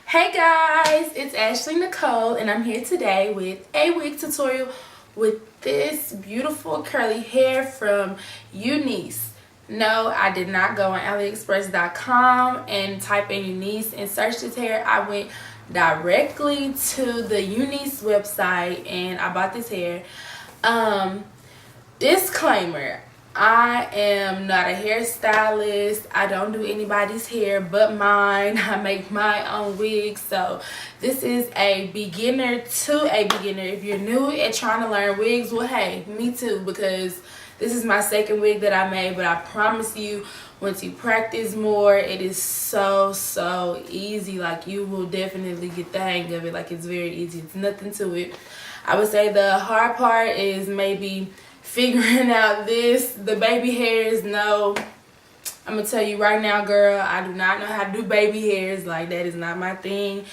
Hey guys, it's Ashley Kne'cole and I'm here today with a wig tutorial with this beautiful curly hair from Unice. No, I did not go on AliExpress.com and type in Unice and search this hair. I went directly to the Unice website and I bought this hair. Disclaimer, I am not a hairstylist. I don't do anybody's hair but mine. I make my own wigs. So this is a beginner to a beginner. If you're new at trying to learn wigs, well, hey, me too, because this is my second wig that I made. But I promise you, once you practice more, it is so easy. Like, you will definitely get the hang of it. Like, it's very easy. It's nothing to it. I would say the hard part is maybe figuring out the baby hairs. No, I'm gonna tell you right now, girl, I do not know how to do baby hairs. Like, that is not my thing.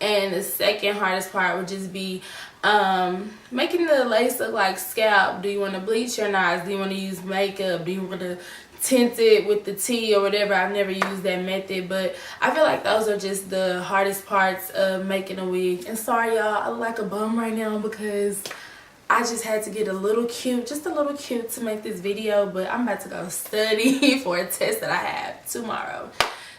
And the second hardest part would just be making the lace look like scalp. Do you want to bleach your knots? Do you want to use makeup? Do you want to tint it with the tea or whatever? I've never used that method, but I feel like those are just the hardest parts of making a wig. And sorry y'all, I look like a bum right now because I just had to get a little cute, just a little cute to make this video, but I'm about to go study for a test that I have tomorrow.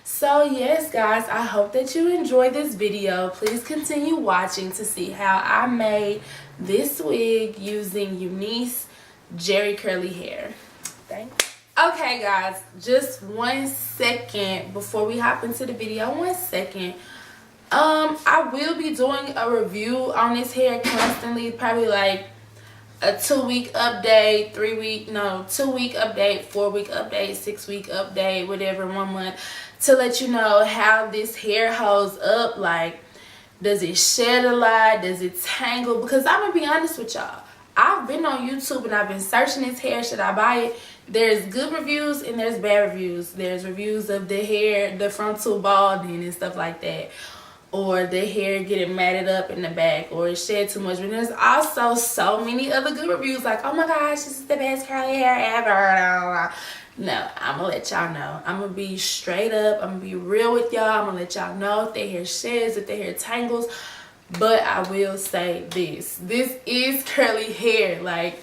So yes guys, I hope that you enjoyed this video. Please continue watching to see how I made this wig using Unice Jerry curly hair. Thanks. Okay guys, just 1 second before we hop into the video. 1 second. I will be doing a review on this hair constantly, probably like a 2-week update, 2-week update, 4-week update, 6-week update, whatever, 1 month, to let you know how this hair holds up. Like, does it shed a lot? Does it tangle? Because I'm gonna be honest with y'all, I've been on YouTube and I've been searching this hair. Should I buy it? There's good reviews and there's bad reviews. There's reviews of the hair, the frontal balding and stuff like that, or the hair getting matted up in the back, or it shed too much. But there's also so many other good reviews, like, oh my gosh, this is the best curly hair ever. No, I'm gonna let y'all know. I'm gonna be straight up. I'm gonna be real with y'all. I'm gonna let y'all know if their hair sheds, if their hair tangles. But I will say this is curly hair. Like,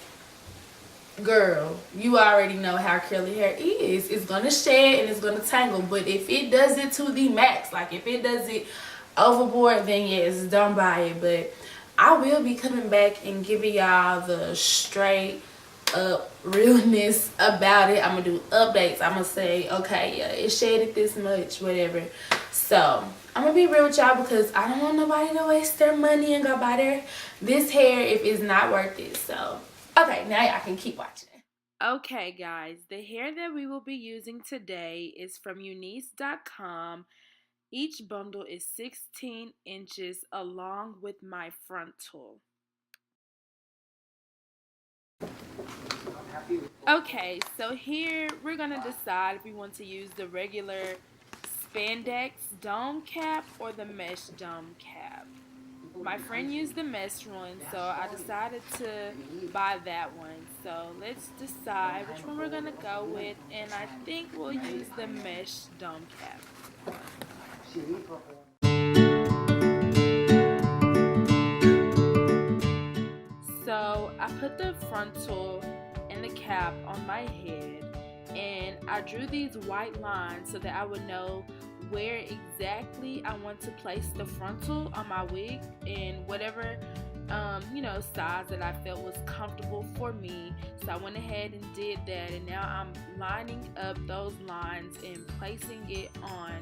girl, you already know how curly hair is. It's gonna shed and it's gonna tangle. But if it does it to the max, like if it does it overboard, then yes, don't buy it. But I will be coming back and giving y'all the straight up realness about it. I'm gonna do updates. I'm gonna say, okay, yeah, it shaded this much, whatever. So I'm gonna be real with y'all because I don't want nobody to waste their money and go buy this hair if it's not worth it. So okay, now y'all can keep watching. Okay guys, the hair that we will be using today is from Unice.com. Each bundle is 16 inches along with my frontal. Okay, so here we're going to decide if we want to use the regular spandex dome cap or the mesh dome cap. My friend used the mesh one, so I decided to buy that one. So let's decide which one we're going to go with, and I think we'll use the mesh dome cap. So I put the frontal and the cap on my head, and I drew these white lines so that I would know where exactly I want to place the frontal on my wig and whatever size that I felt was comfortable for me. So I went ahead and did that, and now I'm lining up those lines and placing it on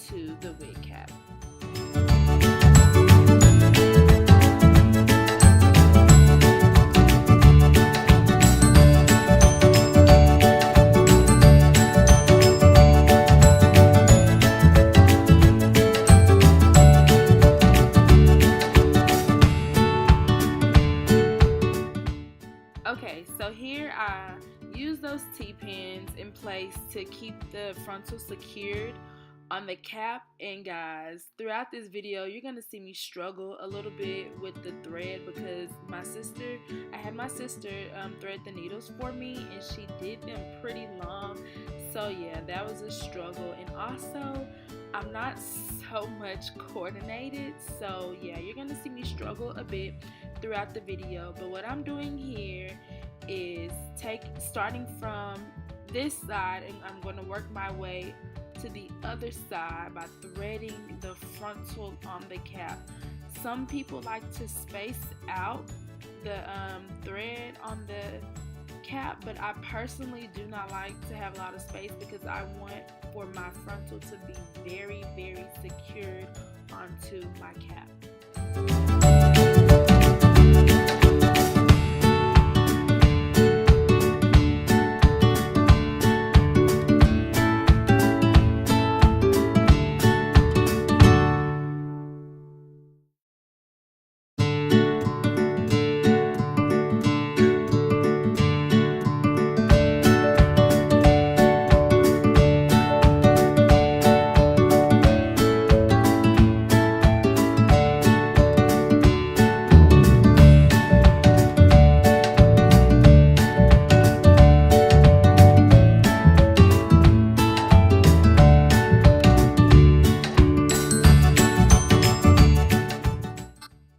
to the wig cap. Okay, so here I use those T-pins in place to keep the frontal secured on the cap. And guys, throughout this video you're gonna see me struggle a little bit with the thread because I had my sister thread the needles for me, and she did them pretty long. So yeah, that was a struggle. And also, I'm not so much coordinated, so yeah, you're gonna see me struggle a bit throughout the video. But what I'm doing here is starting from this side, and I'm going to work my way to the other side by threading the frontal on the cap. Some people like to space out the thread on the cap, but I personally do not like to have a lot of space because I want for my frontal to be very, very secured onto my cap.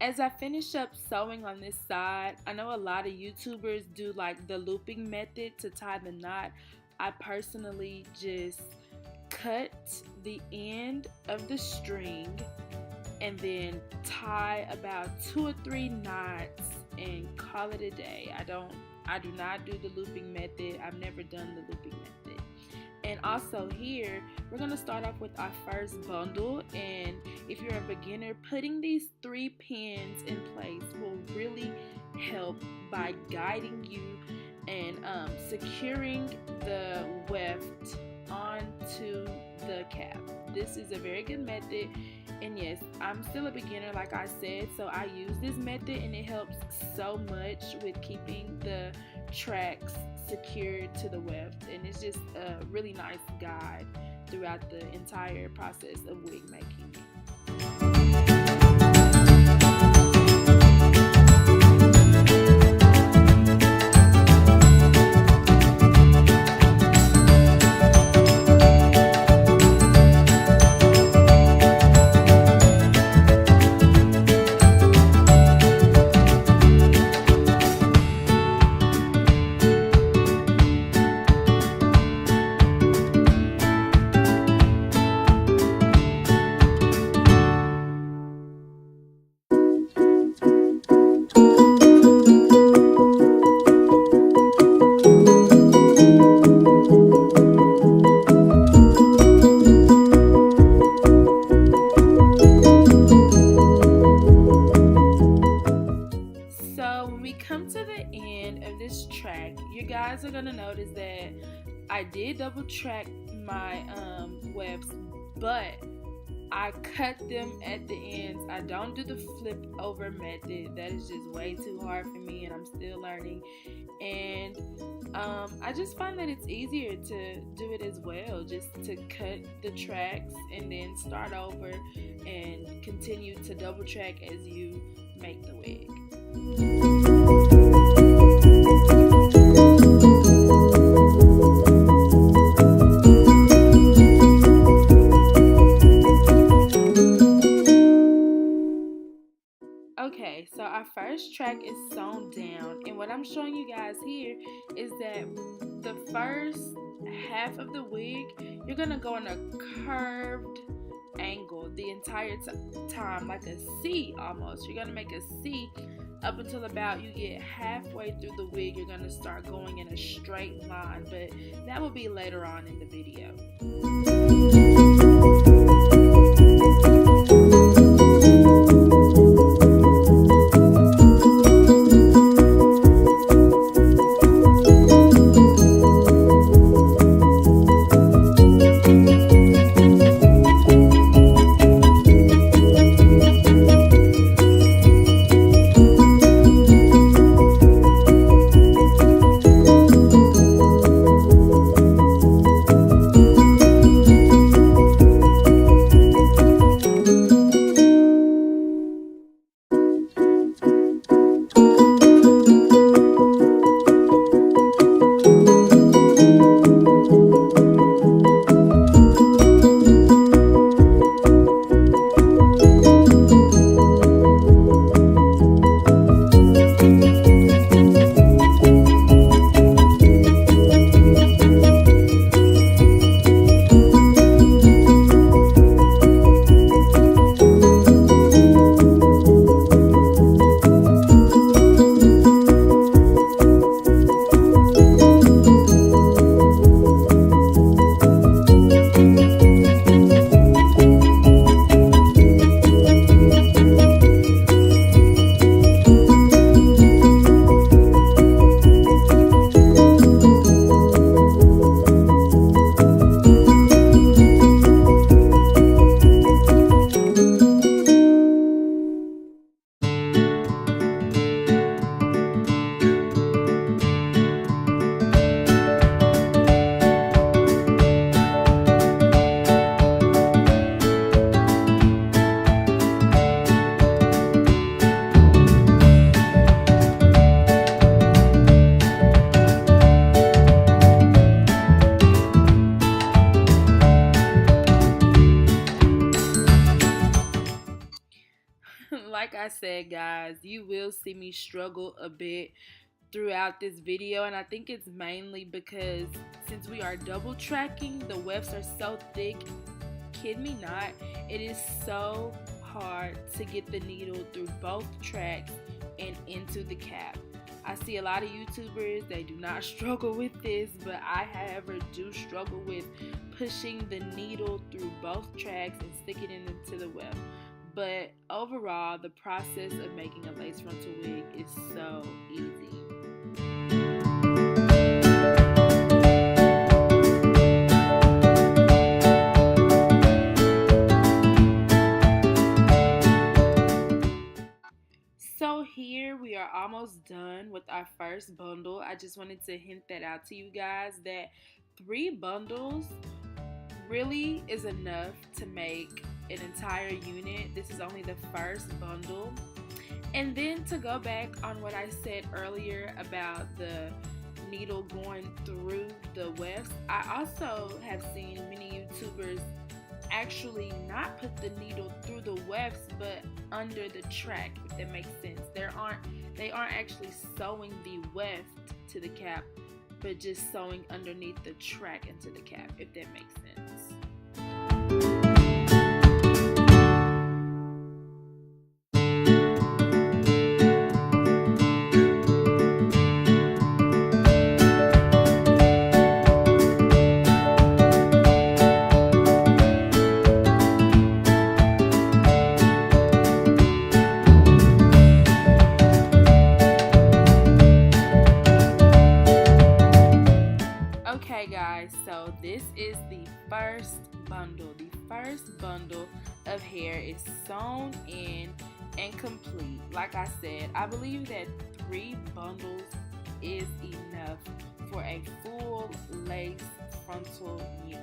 As I finish up sewing on this side, I know a lot of YouTubers do like the looping method to tie the knot. I personally just cut the end of the string and then tie about 2 or 3 knots and call it a day. I do not do the looping method. I've never done the looping method. And also here, we're going to start off with our first bundle, and if you're a beginner, putting these 3 pins in place will really help by guiding you and securing the weft onto the cap. This is a very good method, and yes, I'm still a beginner like I said, so I use this method and it helps so much with keeping the tracks secured to the weft, and it's just a really nice guide throughout the entire process of wig making. You guys are gonna notice that I did double track my wefts, but I cut them at the ends. I don't do the flip over method. That is just way too hard for me, and I'm still learning. And I just find that it's easier to do it as well, just to cut the tracks and then start over and continue to double track as you make the wig. Okay, so our first track is sewn down, and what I'm showing you guys here is that the first half of the wig, you're gonna go in a curved angle the entire time, like a C almost. You're gonna make a C up until about you get halfway through the wig. You're gonna start going in a straight line, but that will be later on in the video. like I said, guys, you will see me struggle a bit throughout this video, and I think it's mainly because since we are double tracking, the wefts are so thick, kid me not, it is so hard to get the needle through both tracks and into the cap. I see a lot of YouTubers, they do not struggle with this, but I, however, do struggle with pushing the needle through both tracks and sticking it into the weft. But overall, the process of making a lace frontal wig is so easy. So here we are almost done with our first bundle. I just wanted to hint that out to you guys that 3 bundles really is enough to make an entire unit. This is only the first bundle. And then to go back on what I said earlier about the needle going through the wefts, I also have seen many YouTubers actually not put the needle through the wefts but under the track, if that makes sense. They aren't actually sewing the weft to the cap, but just sewing underneath the track into the cap, if that makes sense. Okay guys, so this is the first bundle. The first bundle of hair is sewn in and complete. Like I said, I believe that 3 bundles is enough for a full lace frontal unit.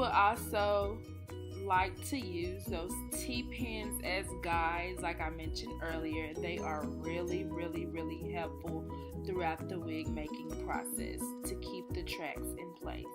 Also like to use those T-pins as guides. Like I mentioned earlier, they are really helpful throughout the wig making process to keep the tracks in place.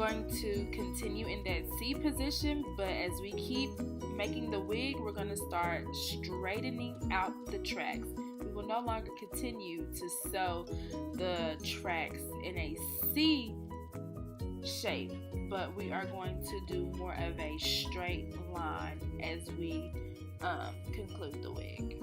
going to continue in that C position, but as we keep making the wig, we're going to start straightening out the tracks. We will no longer continue to sew the tracks in a C shape, but we are going to do more of a straight line as we conclude the wig.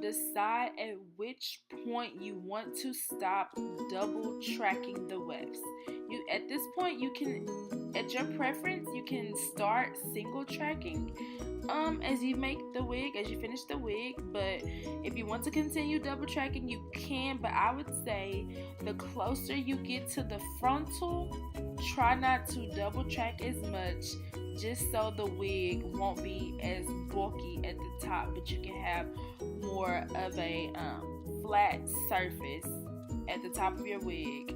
Decide at which point you want to stop double tracking the wefts. At this point, you can, at your preference, you can start single tracking as you make the wig, as you finish the wig. But if you want to continue double tracking, you can. But I would say the closer you get to the frontal, try not to double track as much, just so the wig won't be as bulky at the top, but you can have more of a flat surface at the top of your wig.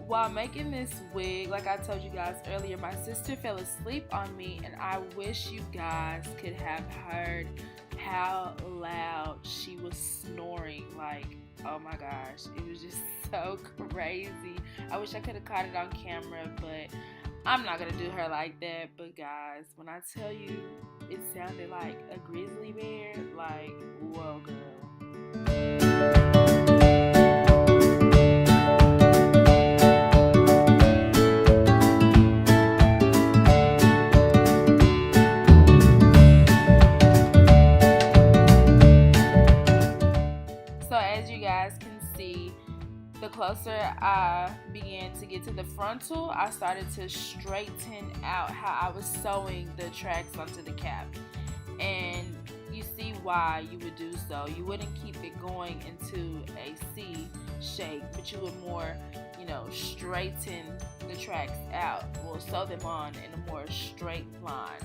while making this wig, like I told you guys earlier, my sister fell asleep on me, and I wish you guys could have heard how loud she was snoring. Like, oh my gosh, it was just so crazy. I wish I could have caught it on camera, but I'm not gonna do her like that. But guys, when I tell you it sounded like a grizzly bear, like, whoa, girl. So as you guys can see, the closer I began to get to the frontal, I started to straighten out how I was sewing the tracks onto the cap. And you see why you would do so. You wouldn't keep it going into a C shape, but you would more, straighten the tracks out. We'll sew them on in a more straight line.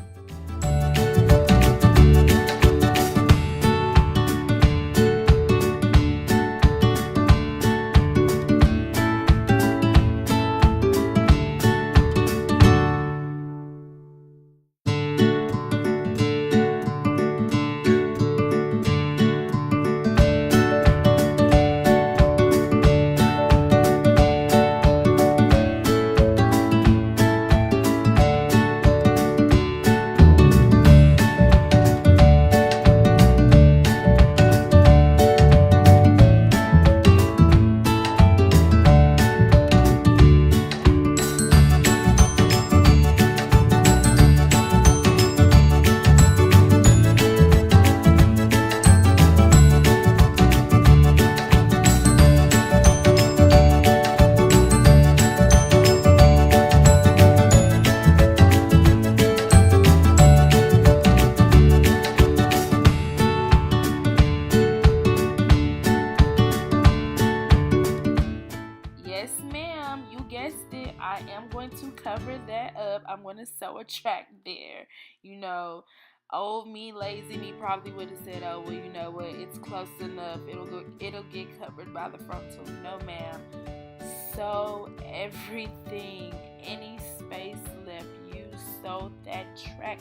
I am going to cover that up. I'm going to sew a track there. Old me, lazy me probably would have said, oh, well, you know what, it's close enough. It'll get covered by the frontal. No, ma'am. Sew everything. Any space left, you sew that track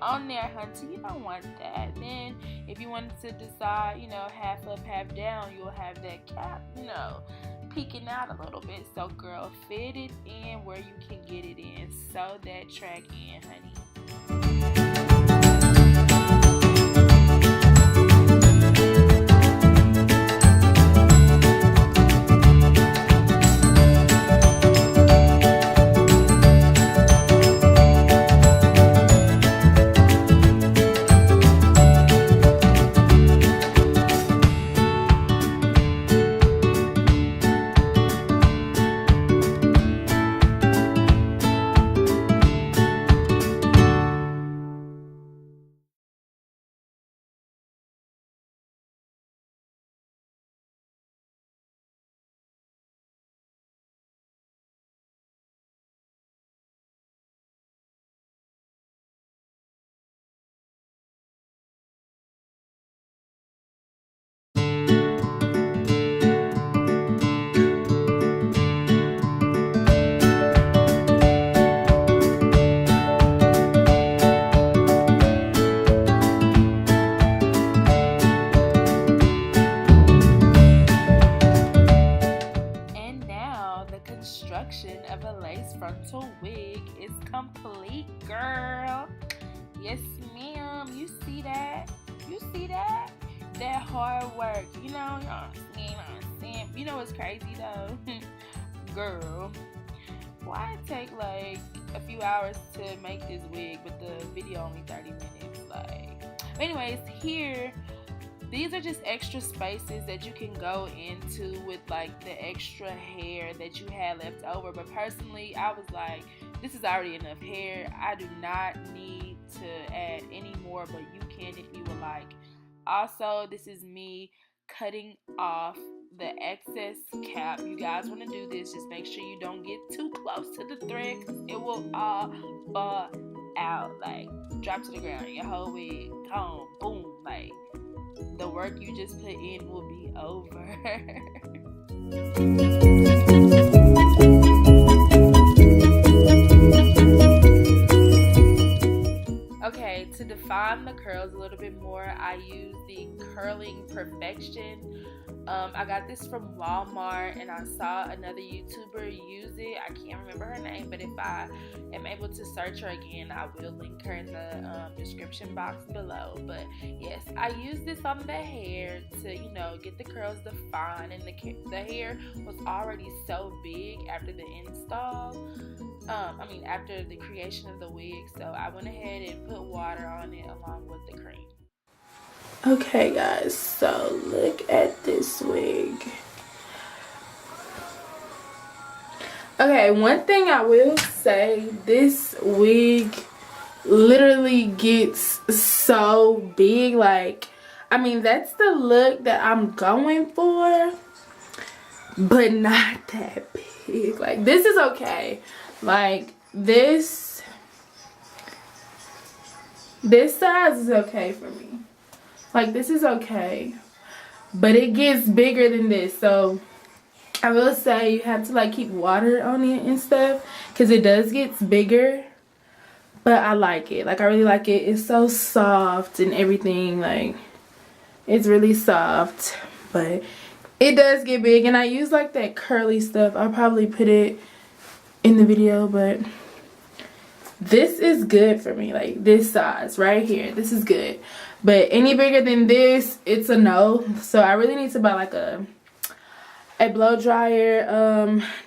on there, hunty. You don't want that. Then if you wanted to decide, half up, half down, you'll have that cap, peeking out a little bit. So girl, fit it in where you can get it in. Sew that track in, honey. Of a lace frontal wig is complete, girl. Yes, ma'am. You see that? That hard work. You know what's crazy though? Girl, why it take like a few hours to make this wig, but the video only 30 minutes? Anyways, here, these are just extra spaces that you can go into with like the extra hair that you had left over. But personally, I was like, this is already enough hair. I do not need to add any more, but you can if you would like. Also, this is me cutting off the excess cap. You guys want to do this, just make sure you don't get too close to the thread, because it will all fall out. Like, drop to the ground, your whole wig gone, boom. Like, the work you just put in will be over. curling perfection. I got this from Walmart, and I saw another YouTuber use it. I can't remember her name, but if I am able to search her again, I will link her in the description box below. But yes, I used this on the hair to, you know, get the curls defined, and the hair was already so big after the install. After the creation of the wig, so I went ahead and put water on it along with the cream. Okay guys, so look at this wig. Okay, one thing I will say, this wig literally gets so big. Like, I mean, that's the look that I'm going for, but not that big. Like, this is okay. Like, this size is okay for me. Like, this is okay, but it gets bigger than this. So I will say you have to like keep water on it and stuff, because it does get bigger. But I like it. Like, I really like it. It's so soft and everything. Like, it's really soft, but it does get big. And I use like that curly stuff. I'll probably put it in the video, but this is good for me. Like, this size right here, this is good. But any bigger than this, it's a no. So I really need to buy like a blow dryer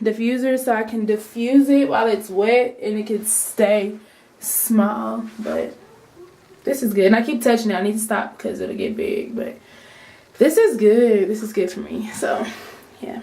diffuser, so I can diffuse it while it's wet and it can stay small. But this is good, and I keep touching it. I need to stop because it'll get big, but this is good. This is good for me. So yeah.